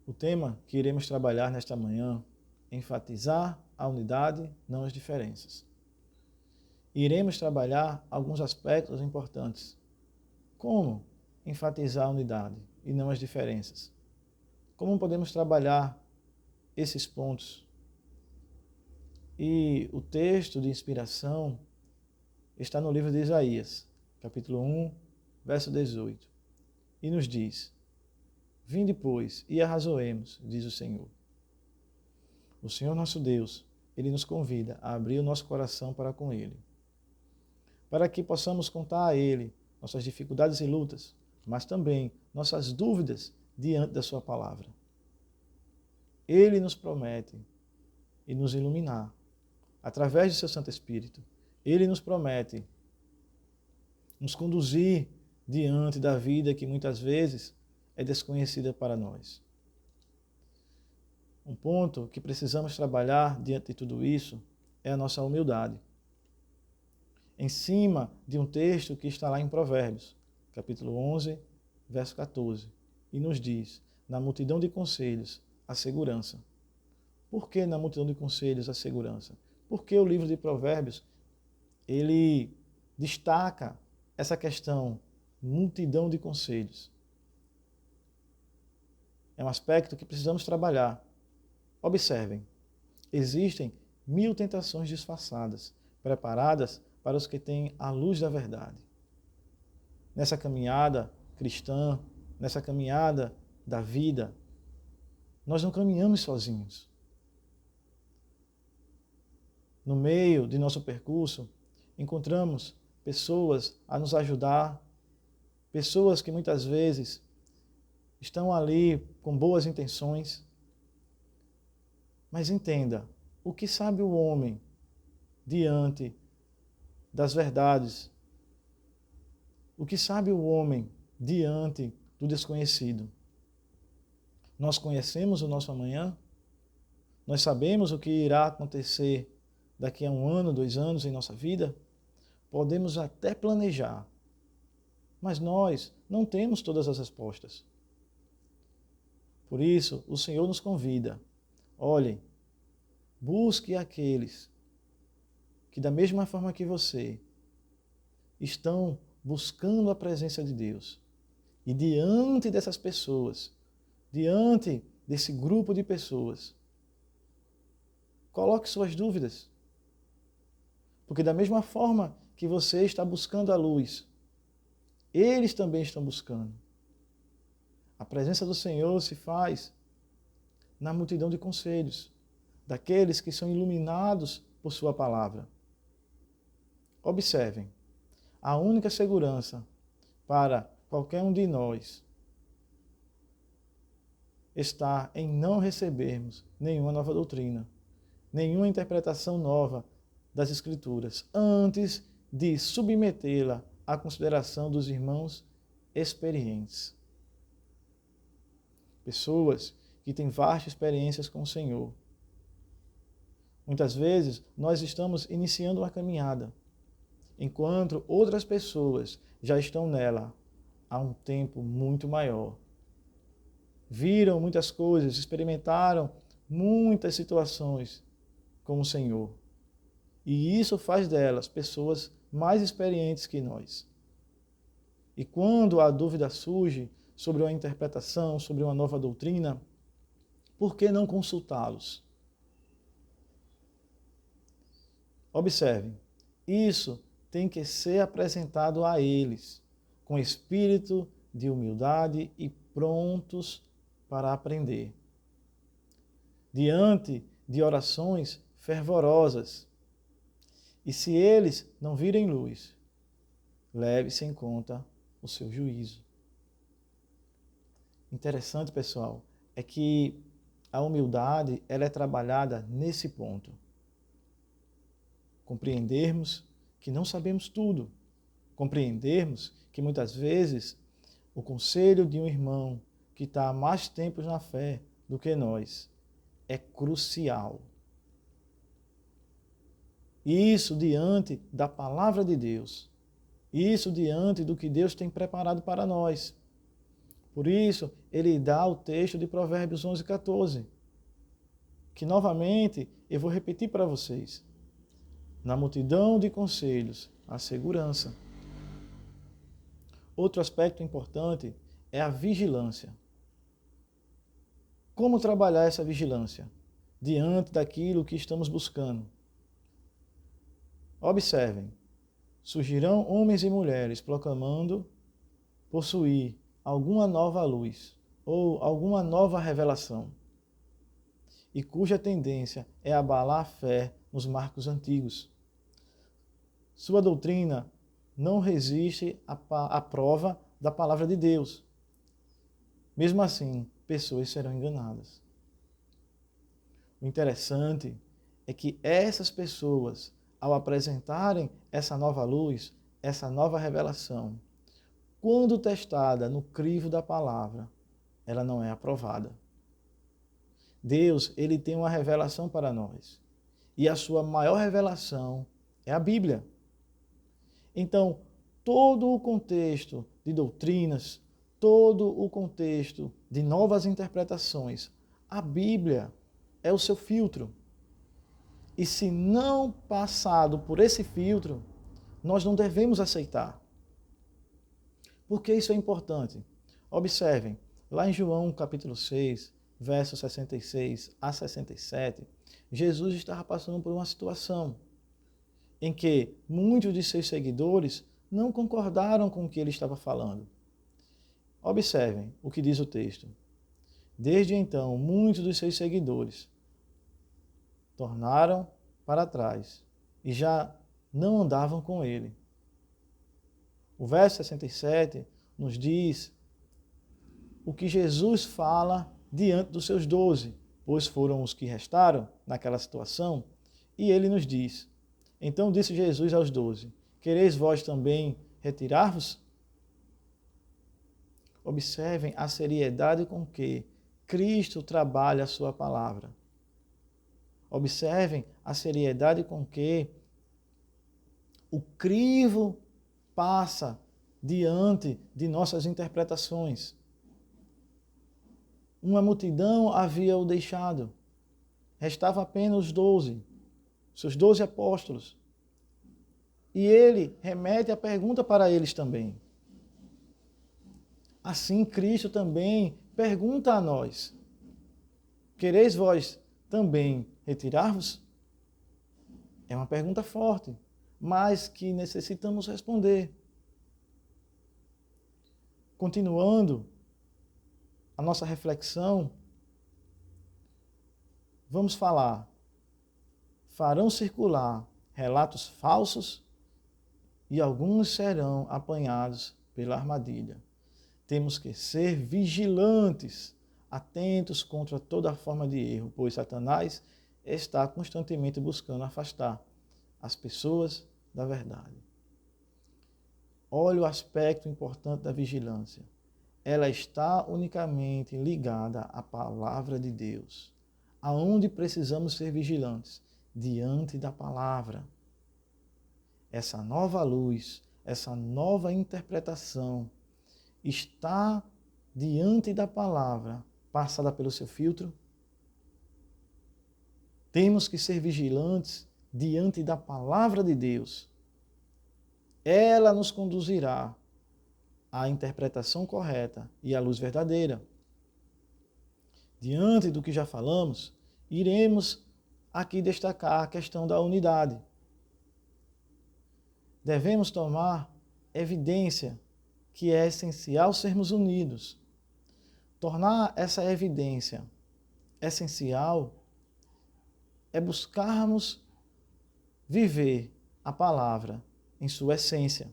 O tema que iremos trabalhar nesta manhã é enfatizar a unidade, não as diferenças. Iremos trabalhar alguns aspectos importantes. Como enfatizar a unidade e não as diferenças? Como podemos trabalhar esses pontos? E o texto de inspiração está no livro de Isaías, capítulo 1, verso 18. E nos diz: Vinde, pois, e arrazoemos, diz o Senhor. O Senhor nosso Deus, Ele nos convida a abrir o nosso coração para com Ele, para que possamos contar a Ele nossas dificuldades e lutas, mas também nossas dúvidas diante da Sua palavra. Ele nos promete e nos iluminar através de seu Santo Espírito. Ele nos promete nos conduzir diante da vida que muitas vezes é desconhecida para nós. Um ponto que precisamos trabalhar diante de tudo isso é a nossa humildade. Em cima de um texto que está lá em Provérbios, capítulo 11, verso 14, e nos diz: na multidão de conselhos, a segurança. Por que na multidão de conselhos a segurança? Porque o livro de Provérbios, ele destaca essa questão, multidão de conselhos. É um aspecto que precisamos trabalhar. Observem, existem 1000 tentações disfarçadas, preparadas para os que têm a luz da verdade. Nessa caminhada cristã, nessa caminhada da vida, nós não caminhamos sozinhos. No meio de nosso percurso, encontramos pessoas a nos ajudar, pessoas que muitas vezes estão ali com boas intenções. Mas entenda, o que sabe o homem diante das verdades? O que sabe o homem diante do desconhecido? Nós conhecemos o nosso amanhã? Nós sabemos o que irá acontecer daqui a 1 ano, 2 anos em nossa vida? Podemos até planejar, mas nós não temos todas as respostas. Por isso, o Senhor nos convida: olhem, busque aqueles que, da mesma forma que você, estão buscando a presença de Deus. E diante dessas pessoas, diante desse grupo de pessoas, coloque suas dúvidas. Porque da mesma forma que você está buscando a luz, eles também estão buscando. A presença do Senhor se faz na multidão de conselhos, daqueles que são iluminados por sua palavra. Observem, a única segurança para qualquer um de nós está em não recebermos nenhuma nova doutrina, nenhuma interpretação nova das Escrituras, antes de submetê-la à consideração dos irmãos experientes. Pessoas que têm vastas experiências com o Senhor. Muitas vezes nós estamos iniciando uma caminhada, enquanto outras pessoas já estão nela há um tempo muito maior. Viram muitas coisas, experimentaram muitas situações com o Senhor. E isso faz delas pessoas mais experientes que nós. E quando a dúvida surge sobre uma interpretação, sobre uma nova doutrina, por que não consultá-los? Observem, isso tem que ser apresentado a eles, com espírito de humildade e prontos para aprender. Diante de orações fervorosas. E se eles não virem luz, leve-se em conta o seu juízo. Interessante, pessoal, é que a humildade ela é trabalhada nesse ponto. Compreendermos que não sabemos tudo. Compreendermos que muitas vezes o conselho de um irmão que está há mais tempo na fé do que nós é crucial. Isso diante da palavra de Deus. Isso diante do que Deus tem preparado para nós. Por isso, ele dá o texto de Provérbios 11:14, que novamente eu vou repetir para vocês. Na multidão de conselhos, a segurança. Outro aspecto importante é a vigilância. Como trabalhar essa vigilância diante daquilo que estamos buscando? Observem, surgirão homens e mulheres proclamando possuir alguma nova luz ou alguma nova revelação, e cuja tendência é abalar a fé nos marcos antigos. Sua doutrina não resiste à prova da palavra de Deus. Mesmo assim, pessoas serão enganadas. O interessante é que essas pessoas, ao apresentarem essa nova luz, essa nova revelação, quando testada no crivo da palavra, ela não é aprovada. Deus, ele tem uma revelação para nós. E a sua maior revelação é a Bíblia. Então, todo o contexto de doutrinas, todo o contexto de novas interpretações, a Bíblia é o seu filtro. E se não passado por esse filtro, nós não devemos aceitar. Por que isso é importante? Observem, lá em João capítulo 6, versos 66 a 67, Jesus estava passando por uma situação em que muitos de seus seguidores não concordaram com o que ele estava falando. Observem o que diz o texto. Desde então, muitos dos seus seguidores tornaram para trás e já não andavam com ele. O verso 67 nos diz o que Jesus fala diante dos seus 12, pois foram os que restaram naquela situação, e ele nos diz: então disse Jesus aos 12, quereis vós também retirar-vos? Observem a seriedade com que Cristo trabalha a sua palavra. Observem a seriedade com que o crivo passa diante de nossas interpretações. Uma multidão havia o deixado. Restava apenas os 12, seus 12 apóstolos. E ele remete a pergunta para eles também. Assim, Cristo também pergunta a nós: quereis vós também retirar-vos? É uma pergunta forte, mas que necessitamos responder. Continuando a nossa reflexão, vamos falar: farão circular relatos falsos e alguns serão apanhados pela armadilha. Temos que ser vigilantes, atentos contra toda forma de erro, pois Satanás está constantemente buscando afastar as pessoas da verdade. Olha o aspecto importante da vigilância. Ela está unicamente ligada à palavra de Deus. Aonde precisamos ser vigilantes? Diante da palavra. Essa nova luz, essa nova interpretação está diante da palavra, passada pelo seu filtro? Temos que ser vigilantes diante da palavra de Deus. Ela nos conduzirá à interpretação correta e à luz verdadeira. Diante do que já falamos, iremos aqui destacar a questão da unidade. Devemos tomar evidência que é essencial sermos unidos. Tornar essa evidência essencial é buscarmos viver a palavra em sua essência.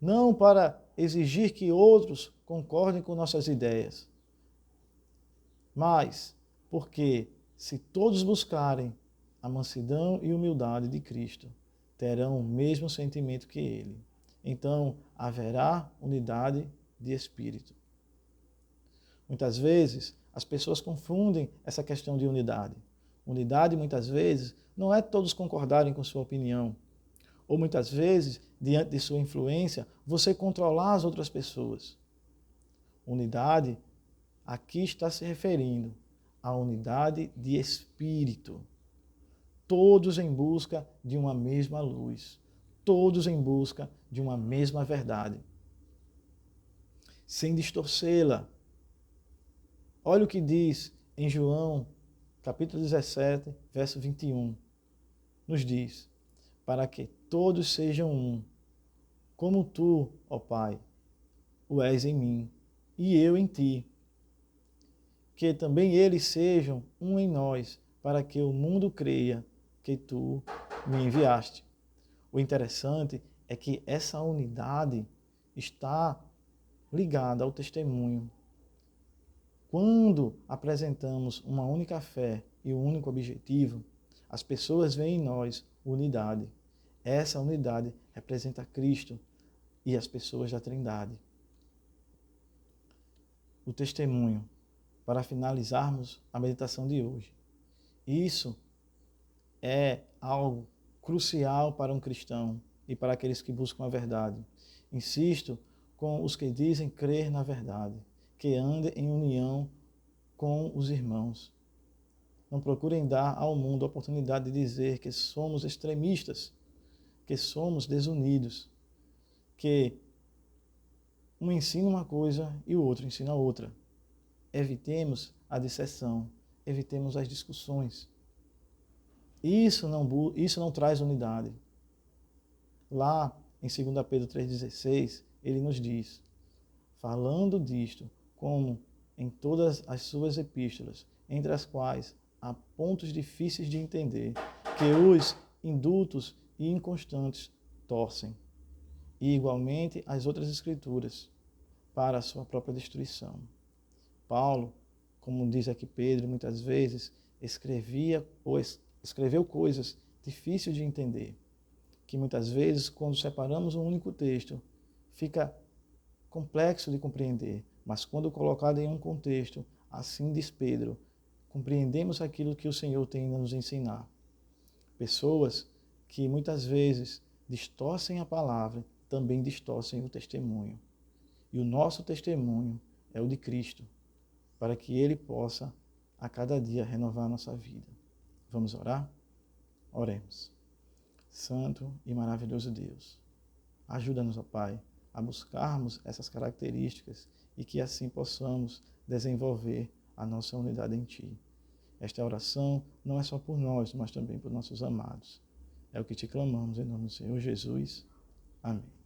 Não para exigir que outros concordem com nossas ideias, mas porque se todos buscarem a mansidão e humildade de Cristo, terão o mesmo sentimento que Ele. Então, haverá unidade de espírito. Muitas vezes, as pessoas confundem essa questão de unidade. Unidade, muitas vezes, não é todos concordarem com sua opinião. ou muitas vezes, diante de sua influência, você controlar as outras pessoas. Unidade, aqui está se referindo à unidade de espírito. Todos em busca de uma mesma luz. Todos em busca de uma mesma verdade. Sem distorcê-la. Olha o que diz em João, capítulo 17, verso 21. Nos diz: para que todos sejam um, como tu, ó Pai, o és em mim, e eu em ti. Que também eles sejam um em nós, para que o mundo creia que tu me enviaste. O interessante é que essa unidade está ligada ao testemunho. Quando apresentamos uma única fé e um único objetivo, as pessoas veem em nós unidade. Essa unidade representa Cristo e as pessoas da Trindade. O testemunho, para finalizarmos a meditação de hoje. Isso é algo crucial para um cristão e para aqueles que buscam a verdade. Insisto com os que dizem crer na verdade, que andem em união com os irmãos. Não procurem dar ao mundo a oportunidade de dizer que somos extremistas, que somos desunidos, que um ensina uma coisa e o outro ensina outra. Evitemos a disseção, evitemos as discussões. Isso não traz unidade. Lá em 2 Pedro 3,16, ele nos diz, falando disto, como em todas as suas epístolas, entre as quais há pontos difíceis de entender, que os indultos e inconstantes torcem, e igualmente as outras escrituras, para a sua própria destruição. Paulo, como diz aqui Pedro, muitas vezes escreveu coisas difíceis de entender, que muitas vezes, quando separamos um único texto, fica complexo de compreender, mas quando colocado em um contexto, assim diz Pedro, compreendemos aquilo que o Senhor tem a nos ensinar. Pessoas que muitas vezes distorcem a palavra, também distorcem o testemunho. E o nosso testemunho é o de Cristo, para que Ele possa, a cada dia, renovar a nossa vida. Vamos orar? Oremos. Santo e maravilhoso Deus, ajuda-nos, ó Pai, a buscarmos essas características e que assim possamos desenvolver a nossa unidade em Ti. Esta oração não é só por nós, mas também por nossos amados. É o que te clamamos em nome do Senhor Jesus. Amém.